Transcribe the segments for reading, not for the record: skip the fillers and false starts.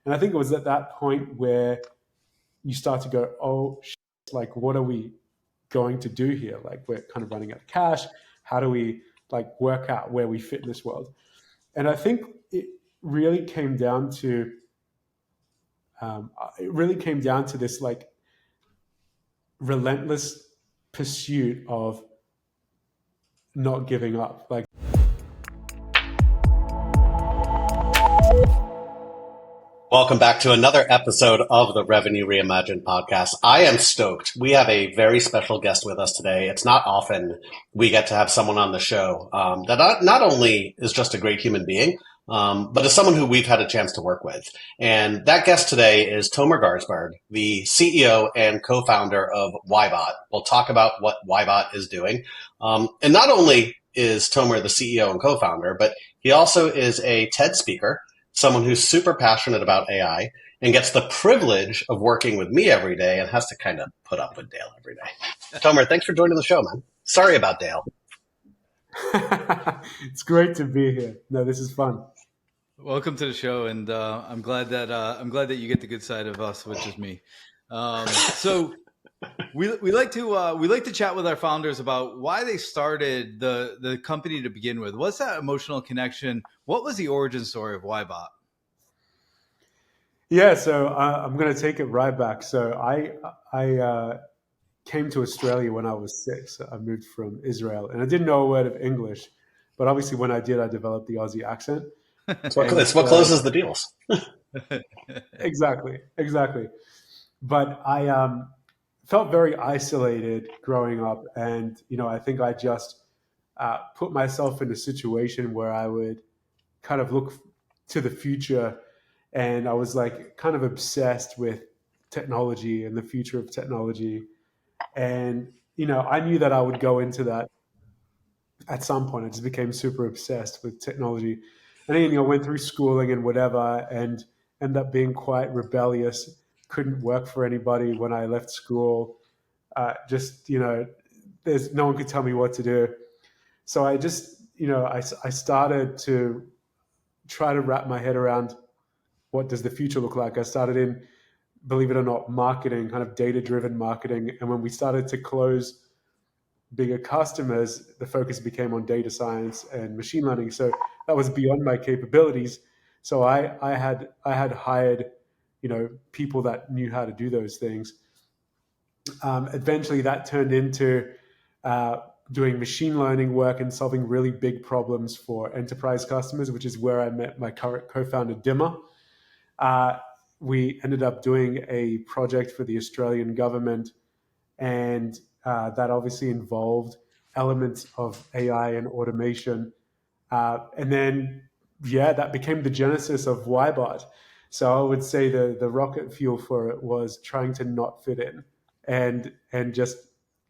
And I think it was at that point where you start to go, oh, like, what are we going to do here? Like, we're kind of running out of cash. How do we like work out where we fit in this world? And I think it really came down to this like relentless pursuit of not giving up. Like, welcome back to another episode of the Revenue Reimagined podcast. I am stoked. We have a very special guest with us today. It's not often we get to have someone on the show that not only is just a great human being, but is someone who we've had a chance to work with. And that guest today is Tomer Garzberg, the CEO and co-founder of WBot. We'll talk about what WBot is doing. And not only is Tomer the CEO and co-founder, but he also is a TED speaker, someone who's super passionate about AI and gets the privilege of working with me every day and has to kind of put up with Dale every day. Tomer, thanks for joining the show, man. Sorry about Dale. It's great to be here. No, this is fun. Welcome to the show, and I'm glad that you get the good side of us, which is me. So we like to chat with our founders about why they started the company to begin with. What's that emotional connection? What was the origin story of WBot? Yeah, so I'm going to take it right back. So I came to Australia when I was 6. I moved from Israel, and I didn't know a word of English, but obviously when I did, I developed the Aussie accent. It's what closes the deals. Exactly. But I felt very isolated growing up, and I think I just put myself in a situation where I would kind of look to the future, and I was like kind of obsessed with technology and the future of technology. And I knew that I would go into that at some point. I just became super obsessed with technology, and then I went through schooling and whatever, and ended up being quite rebellious. Couldn't work for anybody when I left school. There's no one could tell me what to do. So I just, I started to try to wrap my head around what does the future look like. I started in, believe it or not, marketing, kind of data-driven marketing. And when we started to close bigger customers, the focus became on data science and machine learning. So that was beyond my capabilities. So I had hired, people that knew how to do those things. Eventually that turned into doing machine learning work and solving really big problems for enterprise customers, which is where I met my current co-founder, Dimmer. We ended up doing a project for the Australian government, and that obviously involved elements of AI and automation. And then, that became the genesis of WBot. So I would say the rocket fuel for it was trying to not fit in and just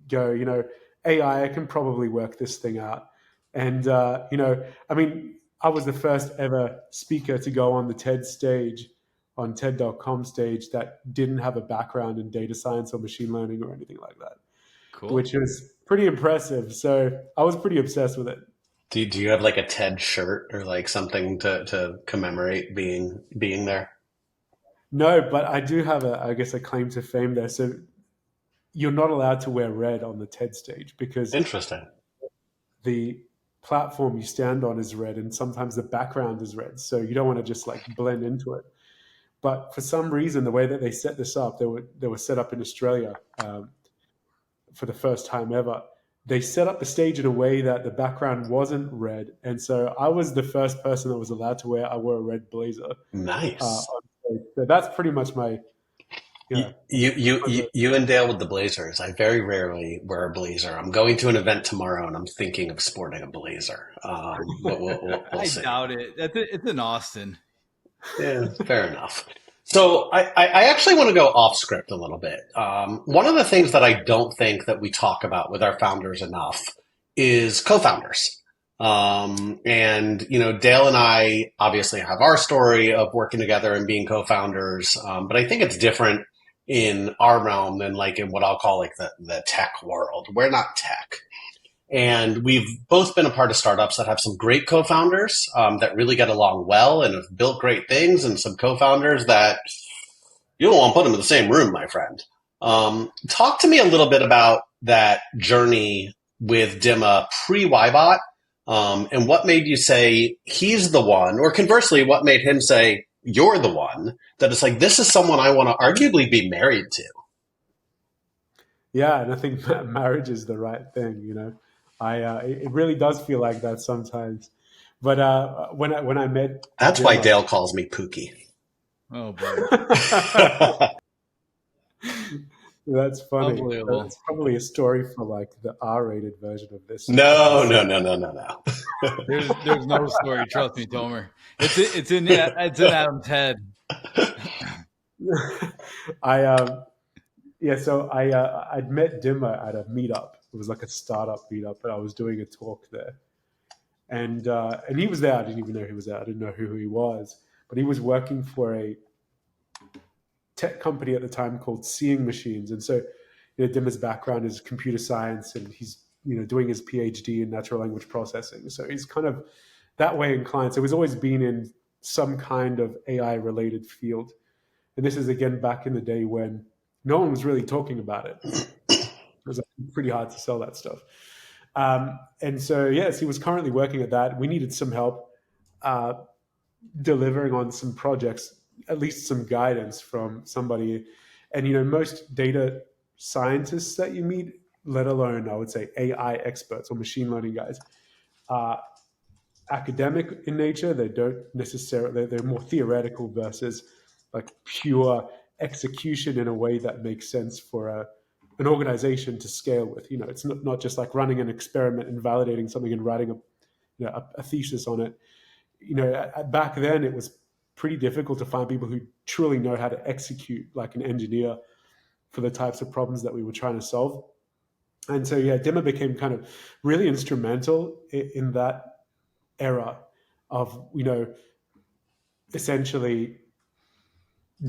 go, AI, I can probably work this thing out. And, I was the first ever speaker to go on the TED stage, on TED.com stage, that didn't have a background in data science or machine learning or anything like that. Cool. Which was pretty impressive. So I was pretty obsessed with it. Do you have like a TED shirt or like something to commemorate being there? No, but I do have a claim to fame there. So you're not allowed to wear red on the TED stage because interesting. The platform you stand on is red, and sometimes the background is red. So you don't want to just like blend into it. But for some reason, the way that they set this up, they were set up in Australia for the first time ever. They set up the stage in a way that the background wasn't red. And so I was the first person that was allowed to wear, I wore a red blazer. Nice. So that's pretty much my... You and Dale with the blazers. I very rarely wear a blazer. I'm going to an event tomorrow and I'm thinking of sporting a blazer. But we'll see. I doubt it. It's in Austin. Yeah, fair enough. So I actually want to go off script a little bit. One of the things that I don't think that we talk about with our founders enough is co-founders. And, Dale and I obviously have our story of working together and being co-founders. But I think it's different in our realm than like in what I'll call like the tech world. We're not tech. And we've both been a part of startups that have some great co-founders that really get along well and have built great things, and some co-founders that you don't want to put them in the same room, my friend. Talk to me a little bit about that journey with Dima pre-WBot, and what made you say he's the one, or conversely, what made him say you're the one, that it's like, this is someone I want to arguably be married to. Yeah, and I think marriage is the right thing. It really does feel like that sometimes. But when I met That's why Dima, Dale calls me Pookie. Oh boy. that's funny. Unbelievable. That's probably a story for like the R-rated version of this. No. There's no story. Trust me, Tomer. It's in Adam's head. I'd met Dima at a meetup. It was like a startup meetup, and I was doing a talk there. And he was there. I didn't even know he was there. I didn't know who he was, but he was working for a tech company at the time called Seeing Machines. And so, Dima's background is computer science, and he's doing his PhD in natural language processing. So he's kind of that way inclined. So he's always been in some kind of AI related field. And this is again back in the day when no one was really talking about it. It was pretty hard to sell that stuff. And so, yes, he was currently working at that. We needed some help delivering on some projects, at least some guidance from somebody. And, most data scientists that you meet, let alone, I would say, AI experts or machine learning guys, are academic in nature. They don't necessarily, they're more theoretical versus like pure execution in a way that makes sense for an organization to scale with. It's not just like running an experiment and validating something and writing a thesis on it. Back then it was pretty difficult to find people who truly know how to execute like an engineer for the types of problems that we were trying to solve. And so, Dima became kind of really instrumental in that era of, essentially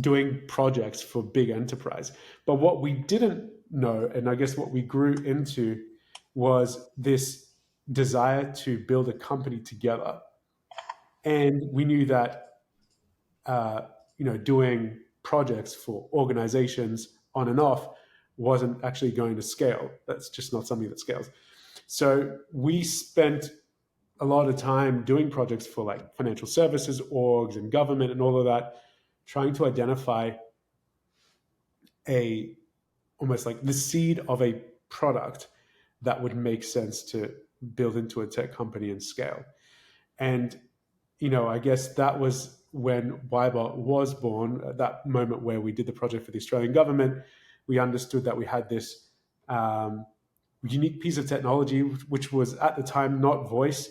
doing projects for big enterprise. But what we didn't know, and I guess what we grew into, was this desire to build a company together. And we knew that, doing projects for organizations on and off wasn't actually going to scale. That's just not something that scales. So we spent a lot of time doing projects for like financial services orgs and government and all of that, trying to identify almost like the seed of a product that would make sense to build into a tech company and scale. And, I guess that was when WBot was born, at that moment where we did the project for the Australian government. We understood that we had this unique piece of technology, which was at the time not voice.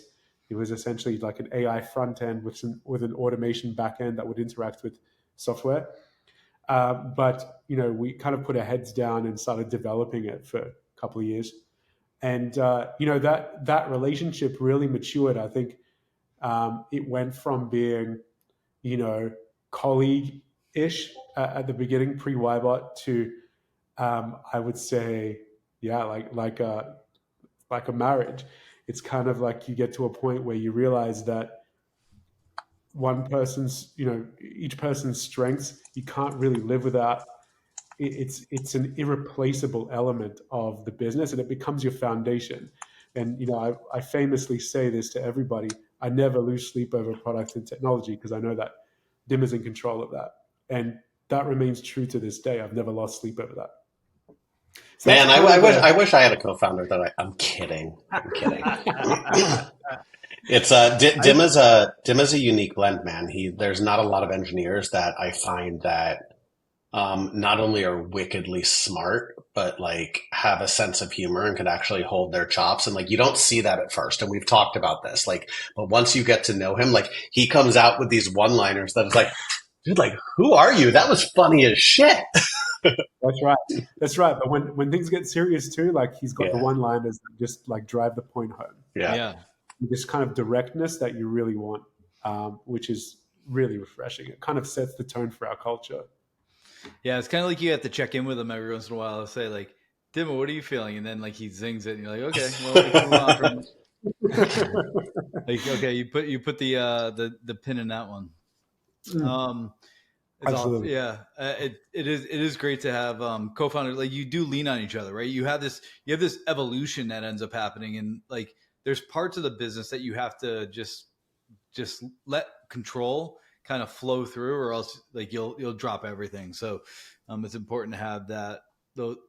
It was essentially like an AI front end with an automation back end that would interact with software. But we kind of put our heads down and started developing it for a couple of years. And that relationship really matured. I think it went from being colleague-ish at the beginning, pre-WBot, to I would say, like a marriage. It's kind of like you get to a point where you realize that one person's, each person's strengths, you can't really live without. It's an irreplaceable element of the business, and it becomes your foundation. And I famously say this to everybody: I never lose sleep over product and technology, because I know that Dim is in control of that, and that remains true to this day. I've never lost sleep over that. So man, I wish I had a co-founder that I'm kidding. It's Dima's a unique blend, man. There's not a lot of engineers that I find that not only are wickedly smart, but like have a sense of humor and can actually hold their chops. And like, you don't see that at first. And we've talked about this, like, but once you get to know him, like he comes out with these one-liners that is like, dude, like, who are you? That was funny as shit. That's right. But when things get serious too, like he's got the one-liners that just like drive the point home. Yeah. This kind of directness that you really want, which is really refreshing. It kind of sets the tone for our culture. Yeah, it's kind of like you have to check in with them every once in a while and say like, Dimma, what are you feeling? And then like he zings it, and you're like, okay, well, we can move on from. Like, okay, you put the pin in that one. It's awesome. Absolutely. Yeah, it is great to have co-founders. Like you do lean on each other, right? You have this evolution that ends up happening, and like there's parts of the business that you have to just let control kind of flow through, or else like you'll drop everything. So it's important to have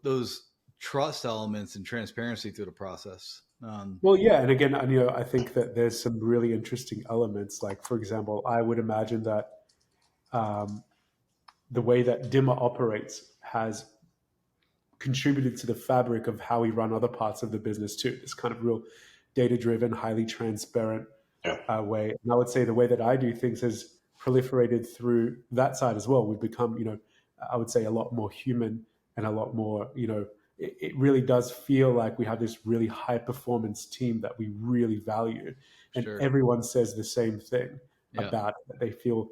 those trust elements and transparency through the process. Well, yeah, and again, I think that there's some really interesting elements. Like, for example, I would imagine that um, the way that Dimmer operates has contributed to the fabric of how we run other parts of the business too. This kind of real data-driven, highly transparent way. And I would say the way that I do things has proliferated through that side as well. We've become, I would say a lot more human and a lot more, it really does feel like we have this really high performance team that we really value. And Sure. everyone says the same thing Yeah. about it. They feel,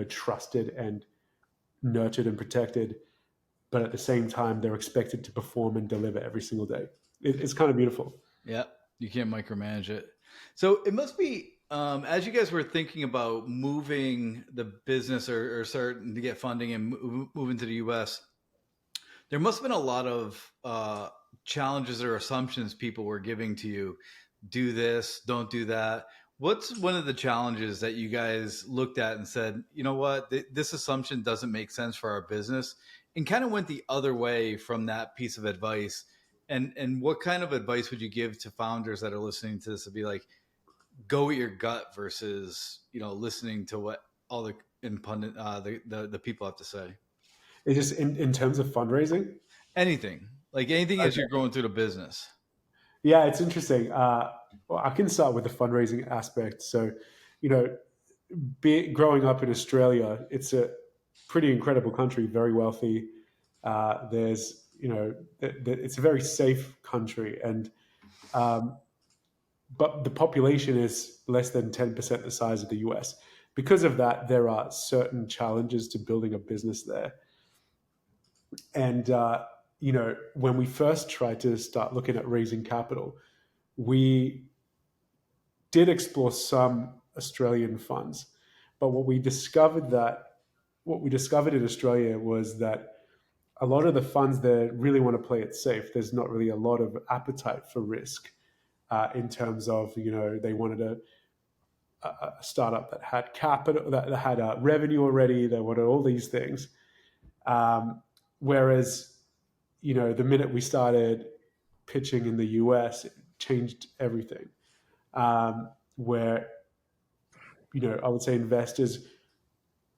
trusted and nurtured and protected, but at the same time, they're expected to perform and deliver every single day. It's kind of beautiful. Yeah, you can't micromanage it. So it must be, as you guys were thinking about moving the business or starting to get funding and moving to the US, there must have been a lot of challenges or assumptions people were giving to you. Do this, don't do that. What's one of the challenges that you guys looked at and said, you know what, this assumption doesn't make sense for our business, and kind of went the other way from that piece of advice? And what kind of advice would you give to founders that are listening to this to be like, go with your gut versus, listening to what all the the people have to say? It's just in terms of fundraising. Anything as you're going through the business. Yeah, it's interesting. Well, I can start with the fundraising aspect. So, you know, growing up in Australia, it's a pretty incredible country, very wealthy. There's, it's a very safe country, and but the population is less than 10% the size of the US. Because of that, there are certain challenges to building a business there. And when we first tried to start looking at raising capital, we did explore some Australian funds, but what we discovered in Australia was that a lot of the funds there really want to play it safe. There's not really a lot of appetite for risk in terms of they wanted a startup that had capital, that had revenue already. They wanted all these things, whereas the minute we started pitching in the US, it changed everything. Where I would say investors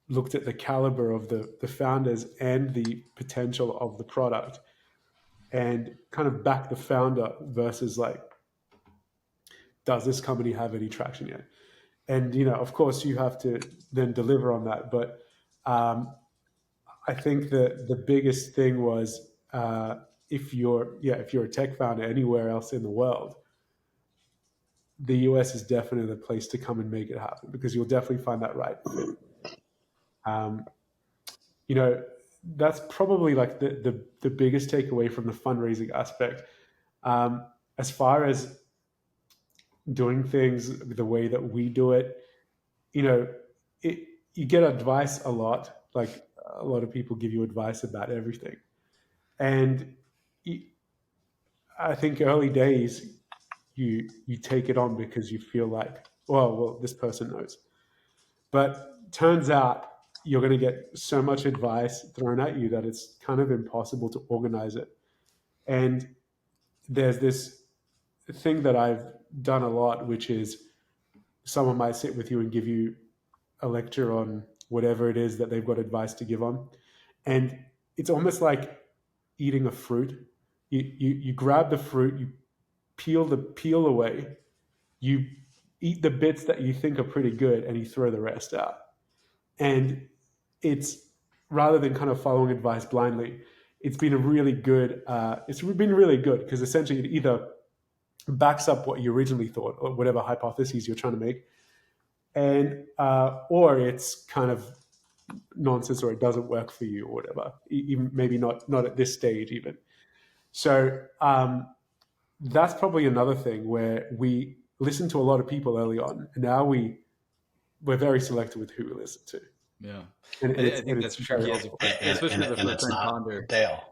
looked at the caliber of the founders and the potential of the product, and kind of back the founder versus like, does this company have any traction yet? And of course, you have to then deliver on that. But I think that the biggest thing was if you're a tech founder anywhere else in the world, the US is definitely the place to come and make it happen, because you'll definitely find that right fit. That's probably like the biggest takeaway from the fundraising aspect. As far as doing things the way that we do it, you get advice a lot. Like, a lot of people give you advice about everything. And I think early days, you take it on because you feel like, well, this person knows. But turns out you're going to get so much advice thrown at you that it's kind of impossible to organize it. And there's this thing that I've done a lot, which is someone might sit with you and give you a lecture on whatever it is that they've got advice to give on. And it's almost like eating a fruit. You grab the fruit, you peel the peel away, you eat the bits that you think are pretty good, and you throw the rest out. And it's, rather than kind of following advice blindly, it's been a really good. It's been really good because essentially it either backs up what you originally thought or whatever hypotheses you're trying to make, and or it's kind of nonsense, or it doesn't work for you or whatever. Even maybe not at this stage even. So that's probably another thing where we listened to a lot of people early on, and now we're very selective with who we listen to. Yeah, And I think it's that's very tricky as a helpful. especially as a and first it's time not founder. Dale.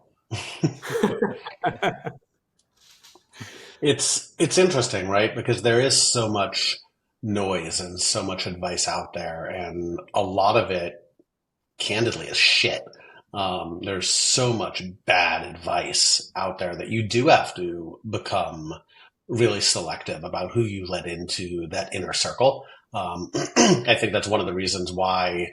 It's interesting, right? Because there is so much noise and so much advice out there, and a lot of it, candidly, is shit. There's so much bad advice out there that you do have to become really selective about who you let into that inner circle. I think that's one of the reasons why,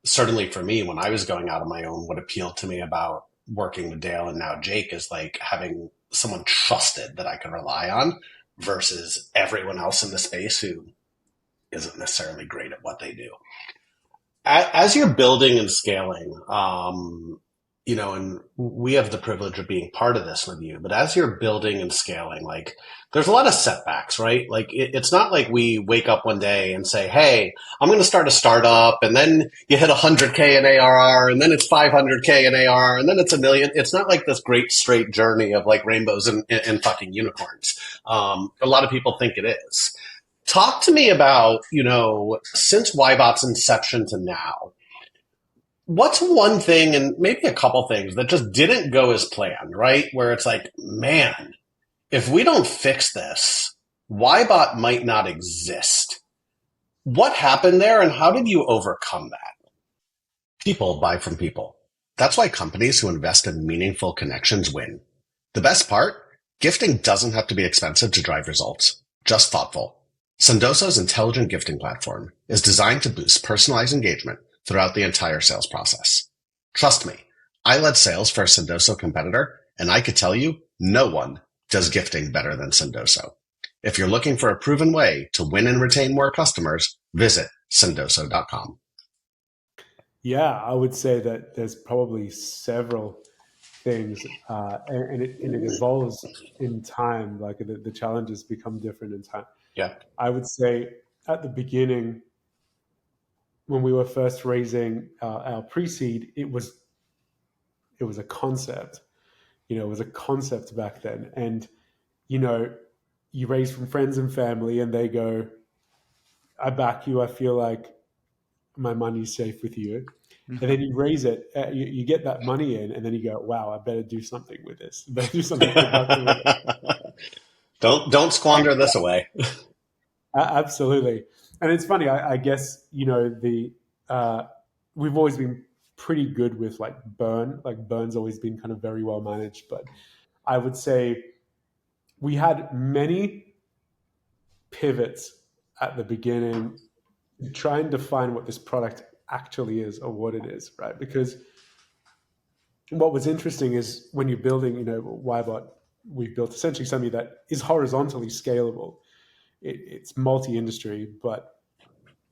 certainly for me, when I was going out on my own, what appealed to me about working with Dale and now Jake is like having someone trusted that I can rely on versus everyone else in the space who isn't necessarily great at what they do. As you're building and scaling, and we have the privilege of being part of this with you, but as you're building and scaling, like there's a lot of setbacks, right? Like it's not like we wake up one day and say, hey, I'm going to start a startup, and then you hit 100K in ARR, and then it's 500K in ARR, and then it's $1 million. It's not like this great straight journey of like rainbows and fucking unicorns. A lot of people think it is. Talk to me about, since WBot's inception to now, what's one thing, and maybe a couple things, that just didn't go as planned, right? Where it's like, man, if we don't fix this, WBot might not exist. What happened there, and how did you overcome that? People buy from people. That's why companies who invest in meaningful connections win. The best part? Gifting doesn't have to be expensive to drive results, just thoughtful. Sendoso's intelligent gifting platform is designed to boost personalized engagement throughout the entire sales process. Trust me, I led sales for a Sendoso competitor, and I could tell you, no one does gifting better than Sendoso. If you're looking for a proven way to win and retain more customers, visit sendoso.com. Yeah, I would say that there's probably several things, and it evolves in time. Like the challenges become different in time. Yeah. I would say at the beginning, when we were first raising our pre-seed, it was a concept. It was a concept back then, and you raise from friends and family, and they go, "I back you. I feel like my money's safe with you." And then you raise it, you get that money in, and then you go, "Wow, I better do something with this. I better do something productive with it." Don't squander this away. Absolutely. And it's funny. I guess we've always been pretty good with like burn. Like burn's always been kind of very well managed. But I would say we had many pivots at the beginning to try and define what this product actually is or what it is, right? Because what was interesting is when you're building, WBot, we've built essentially something that is horizontally scalable. It's multi-industry, but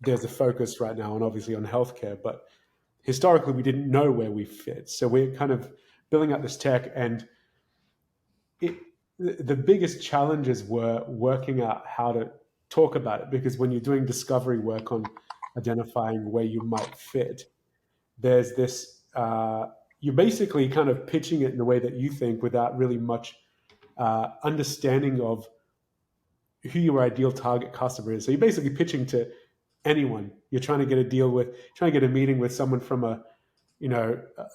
there's a focus right now and obviously on healthcare. But historically, we didn't know where we fit. So we're kind of building out this tech, and the biggest challenges were working out how to talk about it, because when you're doing discovery work on identifying where you might fit, there's this, you're basically kind of pitching it in a way that you think without really much understanding of who your ideal target customer is. So you're basically pitching to anyone. You're trying to get a deal with, trying to get a meeting with someone from a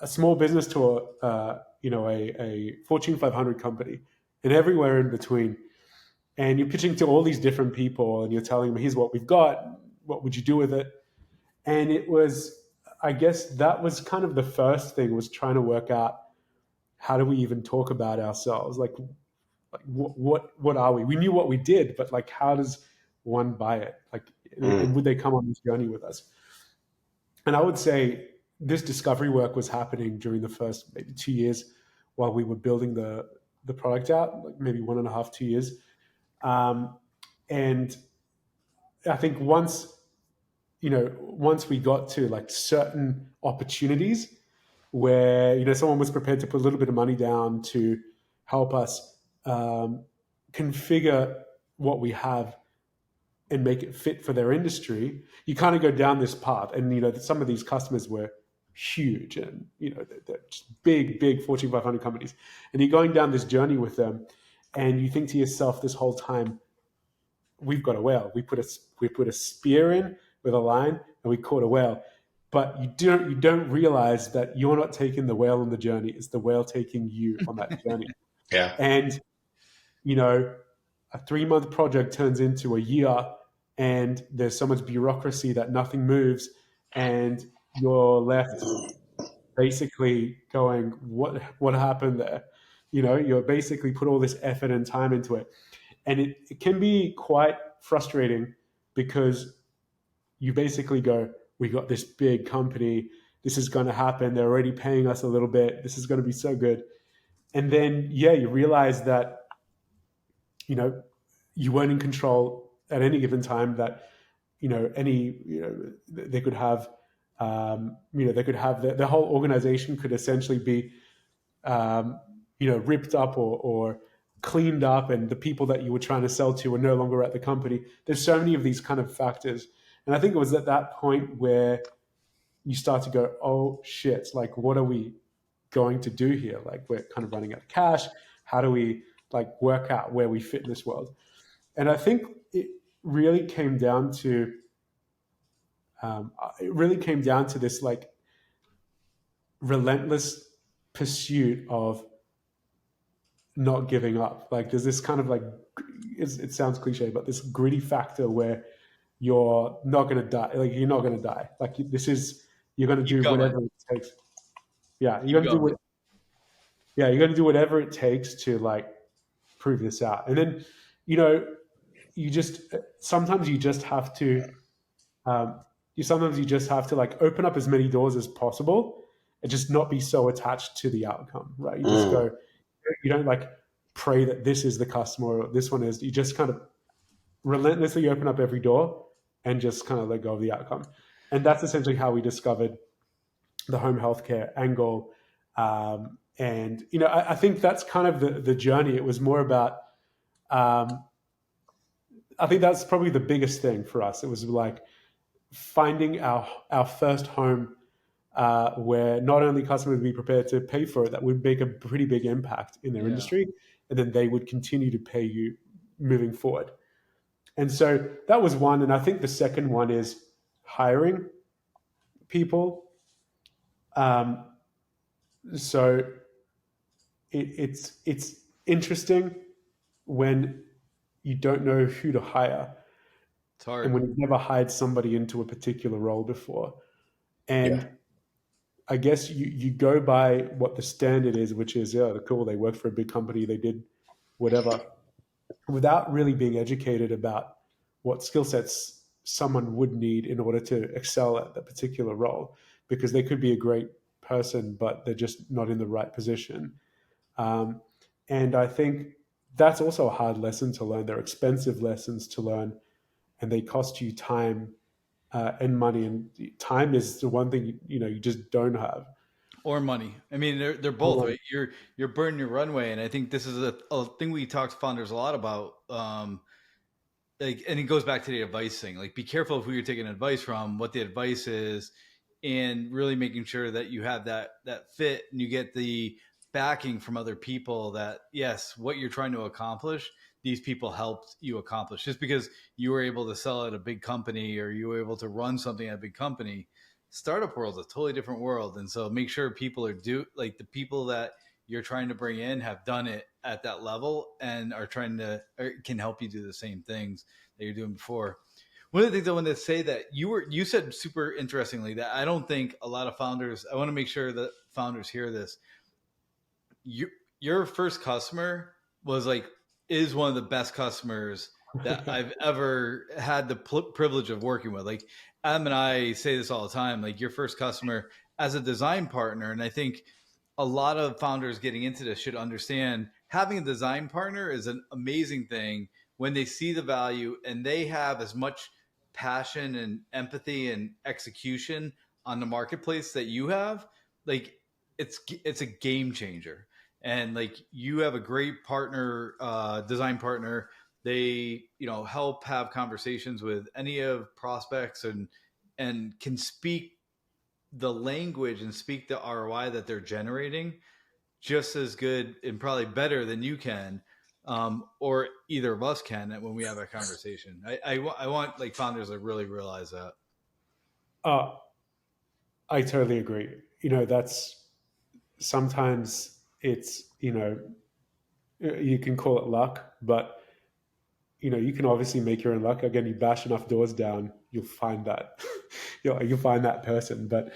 small business to a Fortune 500 company, and everywhere in between. And you're pitching to all these different people, and you're telling them, here's what we've got. What would you do with it? And it was, I guess that was kind of the first thing, was trying to work out, how do we even talk about ourselves? Like what are we? We knew what we did, but like, how does one buy it? Like, and would they come on this journey with us? And I would say this discovery work was happening during the first maybe 2 years while we were building the product out, like maybe 1.5, 2 years. And I think once we got to like certain opportunities where, someone was prepared to put a little bit of money down to help us configure what we have and make it fit for their industry, you kind of go down this path. And, some of these customers were huge, and they're just big Fortune 500 companies, and you're going down this journey with them, and you think to yourself this whole time, we've got a whale. We put a spear in with a line, and we caught a whale. But you don't realize that you're not taking the whale on the journey. It's the whale taking you on that journey. Yeah. And a 3-month project turns into a year, and there's so much bureaucracy that nothing moves, and you're left basically going, what happened there? You're basically put all this effort and time into it. And it can be quite frustrating because you basically go, we got this big company, this is going to happen, they're already paying us a little bit, this is going to be so good. And then, you realize that, you weren't in control at any given time, that, they could have, they could have the whole organization could essentially be, ripped up or cleaned up, and the people that you were trying to sell to are no longer at the company. There's so many of these kind of factors. And I think it was at that point where you start to go, oh shit, like, what are we going to do here? Like, we're kind of running out of cash. How do we work out where we fit in this world? And I think it really came down to this relentless pursuit of not giving up. Like, there's this kind of it sounds cliche, but this gritty factor where you're not going to die. Like, you're not going to die. Like, you're going to do whatever it takes. Yeah. You're going to do you're going to do whatever it takes to prove this out. And then, sometimes you just have to open up as many doors as possible and just not be so attached to the outcome, right? You just go, you don't pray that this is the customer or this one is. You just kind of relentlessly open up every door and just kind of let go of the outcome. And that's essentially how we discovered the home healthcare angle. And I think that's kind of the journey. It was more about, I think that's probably the biggest thing for us. It was finding our first home where not only customers would be prepared to pay for it, that would make a pretty big impact in their industry, and then they would continue to pay you moving forward. And so that was one. And I think the second one is hiring people. So it's interesting when you don't know who to hire. It's hard. And when you've never hired somebody into a particular role before. And I guess you go by what the standard is, which is, cool, they worked for a big company, they did whatever, without really being educated about what skill sets someone would need in order to excel at that particular role, because they could be a great person, but they're just not in the right position. And I think that's also a hard lesson to learn. They're expensive lessons to learn, and they cost you time and money. And time is the one thing you just don't have. Or money. I mean, they're both, right? You're burning your runway, and I think this is a thing we talk to founders a lot about. And it goes back to the advice thing. Be careful of who you're taking advice from, what the advice is, and really making sure that you have that fit, and you get the backing from other people that, yes, what you're trying to accomplish, these people helped you accomplish. Just because you were able to sell at a big company or you were able to run something at a big company, startup world is a totally different world. And so make sure people are the people that you're trying to bring in have done it at that level and are can help you do the same things that you're doing before. One of the things I wanted to say that you said super interestingly that I don't think a lot of founders, I want to make sure that founders hear this. Your first customer is one of the best customers that I've ever had the privilege of working with. Adam and I say this all the time, your first customer as a design partner. And I think a lot of founders getting into this should understand having a design partner is an amazing thing when they see the value and they have as much passion and empathy and execution on the marketplace that you have. It's a game changer. And you have a great partner, design partner. They, help have conversations with any of prospects and can speak the language and speak the ROI that they're generating just as good and probably better than you can, or either of us can when we have a conversation. I want like founders to really realize that. Uh, I totally agree. That's sometimes it's, you can call it luck, but you can obviously make your own luck. Again, you bash enough doors down, you'll find that you'll find that person. But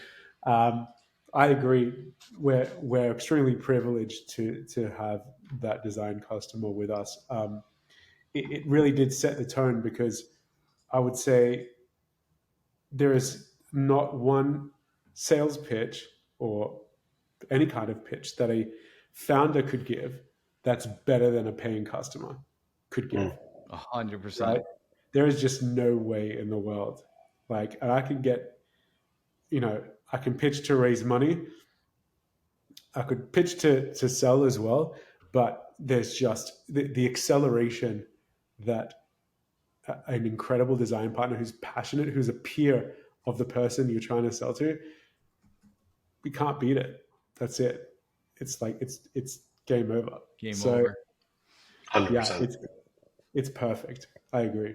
I agree. We're extremely privileged to have that design customer with us. It really did set the tone, because I would say there is not one sales pitch or any kind of pitch that a founder could give that's better than a paying customer could give. 100%. Right? There is just no way in the world. Like, and I can get, I can pitch to raise money. I could pitch to sell as well, but there's just the acceleration that an incredible design partner who's passionate, who's a peer of the person you're trying to sell to, we can't beat it. That's it. It's like it's game over. Game so, over. 100%. Yeah, it's perfect. I agree.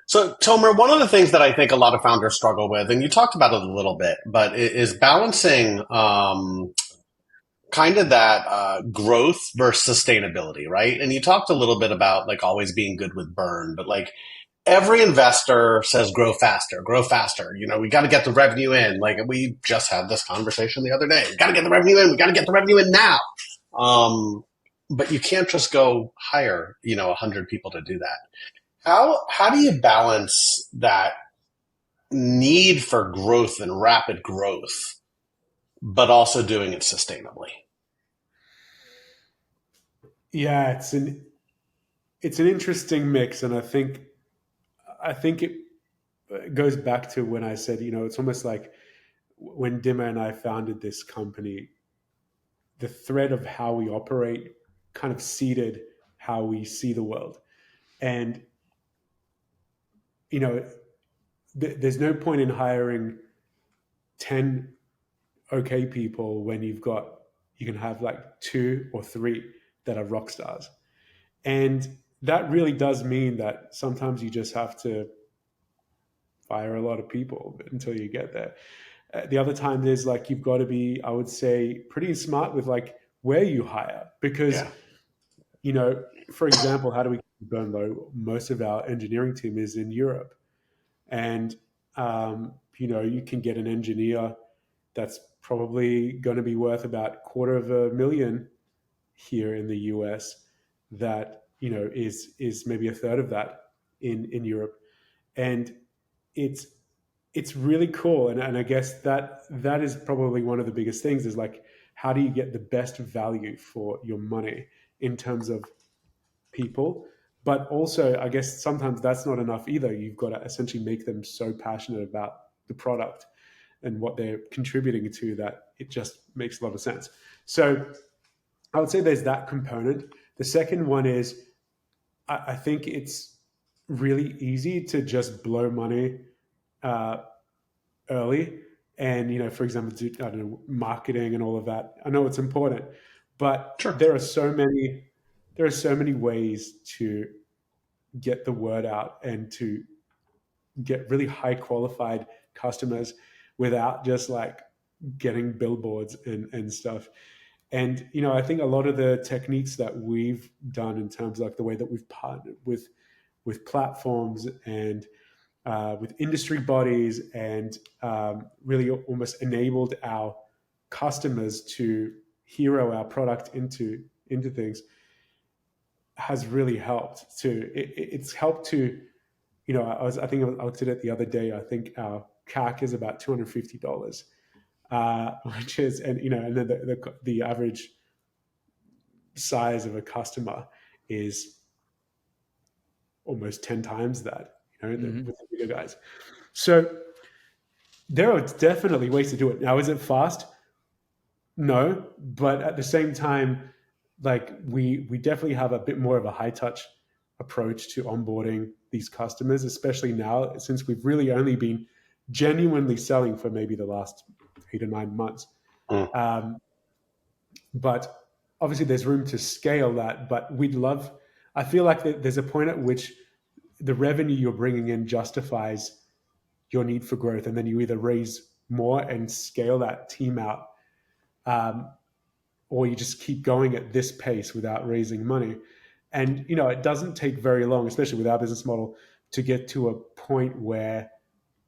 So, Tomer, one of the things that I think a lot of founders struggle with, and you talked about it a little bit, but is balancing kind of that growth versus sustainability, right? And you talked a little bit about like always being good with burn, but like every investor says grow faster, grow faster. We got to get the revenue in. Like we just had this conversation the other day. We got to get the revenue in. We got to get the revenue in now. But you can't just go hire, 100 people to do that. How do you balance that need for growth and rapid growth, but also doing it sustainably? Yeah, it's an interesting mix, and I think it goes back to when I said, it's almost like when Dimmer and I founded this company, the thread of how we operate kind of seeded how we see the world. And, there's no point in hiring 10 okay people when you can have like 2 or 3 that are rock stars. And that really does mean that sometimes you just have to fire a lot of people until you get there. The other time there's like, you've got to be, I would say, pretty smart with like where you hire, because, for example, how do we burn low? Most of our engineering team is in Europe. And, you can get an engineer that's probably going to be worth about $250,000 here in the US that, is maybe a third of that in Europe. And it's really cool. And I guess that is probably one of the biggest things, is like, how do you get the best value for your money in terms of people? But also, I guess sometimes that's not enough either. You've got to essentially make them so passionate about the product and what they're contributing to that it just makes a lot of sense. So I would say there's that component. The second one is, I think it's really easy to just blow money early. And, for example, do, I don't know, marketing and all of that. I know it's important, but Sure. there are so many ways to get the word out and to get really high qualified customers without just like getting billboards and stuff. And, I think a lot of the techniques that we've done in terms of like the way that we've partnered with platforms and with industry bodies and really almost enabled our customers to hero our product into things has really helped to, it's helped to, I think I looked at it the other day. I think our CAC is about $250, which is, and, and then the average size of a customer is almost 10 times that, with the bigger guys. So there are definitely ways to do it. Now, is it fast? No, but at the same time, like we definitely have a bit more of a high touch approach to onboarding these customers, especially now since we've really only been genuinely selling for maybe the last 8 or 9 months. But obviously there's room to scale that, but I feel like there's a point at which the revenue you're bringing in justifies your need for growth. And then you either raise more and scale that team out, or you just keep going at this pace without raising money. And, it doesn't take very long, especially with our business model, to get to a point where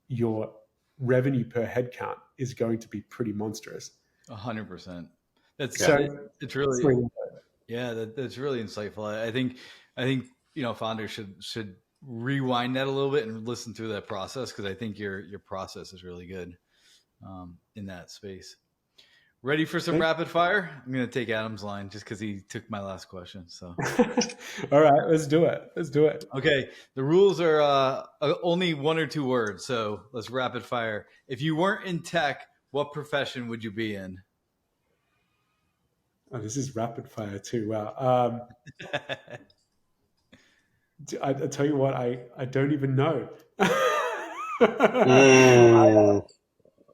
your revenue per head count is going to be pretty monstrous. 100%. It's really insightful. I think founders should rewind that a little bit and listen through that process, because I think your process is really good in that space. Ready for some rapid fire? I'm going to take Adam's line just because he took my last question. So, all right, let's do it. Okay, the rules are only 1 or 2 words, so let's rapid fire. If you weren't in tech, what profession would you be in? Oh, this is rapid fire too. Wow. I tell you what, I don't even know.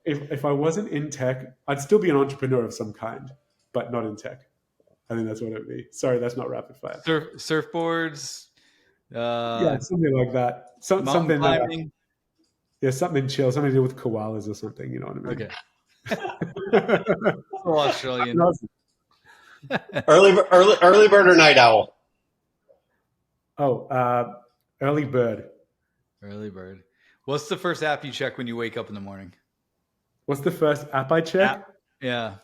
If I wasn't in tech, I'd still be an entrepreneur of some kind, but not in tech. I think that's what it would be. Sorry, that's not rapid fire. Surfboards. Yeah, something like that. Something climbing. Something chill. Something to do with koalas or something. You know what I mean? Okay. Australian. Early bird or night owl? Oh, early bird. Early bird. What's the first app you check when you wake up in the morning? What's the first app I check? Yeah.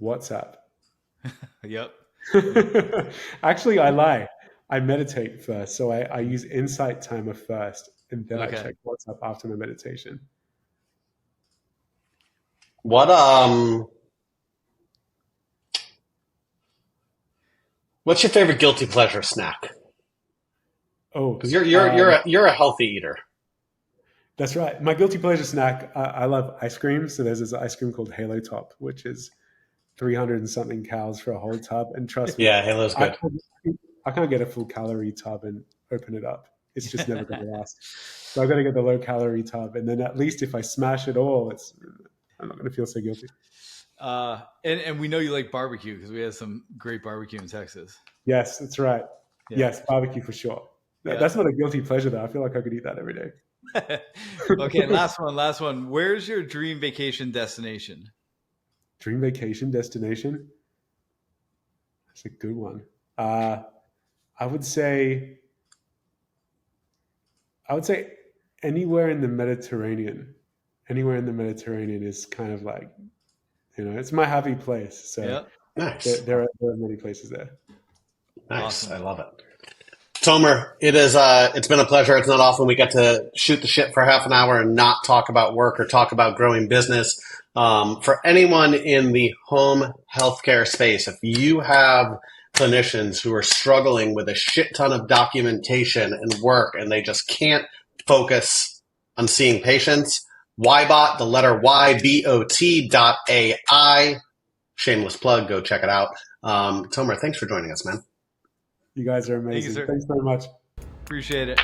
WhatsApp. Yep. Actually, I lie. I meditate first. So I use Insight Timer first, and then I check WhatsApp after my meditation. What's your favorite guilty pleasure snack? Oh, because you're a healthy eater. That's right. My guilty pleasure snack. I love ice cream. So there's this ice cream called Halo Top, which is 300 and something calories for a whole tub. And trust me, Halo's good. I can't get a full calorie tub and open it up. It's just never going to last. So I've got to get the low calorie tub, and then at least if I smash it all, I'm not going to feel so guilty. And we know you like barbecue because we had some great barbecue in Texas. Yes, that's right. Yeah. Yes, barbecue for sure. Yeah. That's not a guilty pleasure though. I feel like I could eat that every day. Okay, last one. Where's your dream vacation destination? Dream vacation destination? That's a good one. I would say anywhere in the Mediterranean. Anywhere in the Mediterranean is kind of like, it's my happy place. So nice. There are many places there. Nice. Awesome. I love it. Tomer, it's been a pleasure. It's not often we get to shoot the shit for half an hour and not talk about work or talk about growing business. For anyone in the home healthcare space, if you have clinicians who are struggling with a shit ton of documentation and work and they just can't focus on seeing patients, WBot, the letter YBOT.ai. Shameless plug. Go check it out. Tomer, thanks for joining us, man. You guys are amazing. Thank you, sir. Thanks very much. Appreciate it.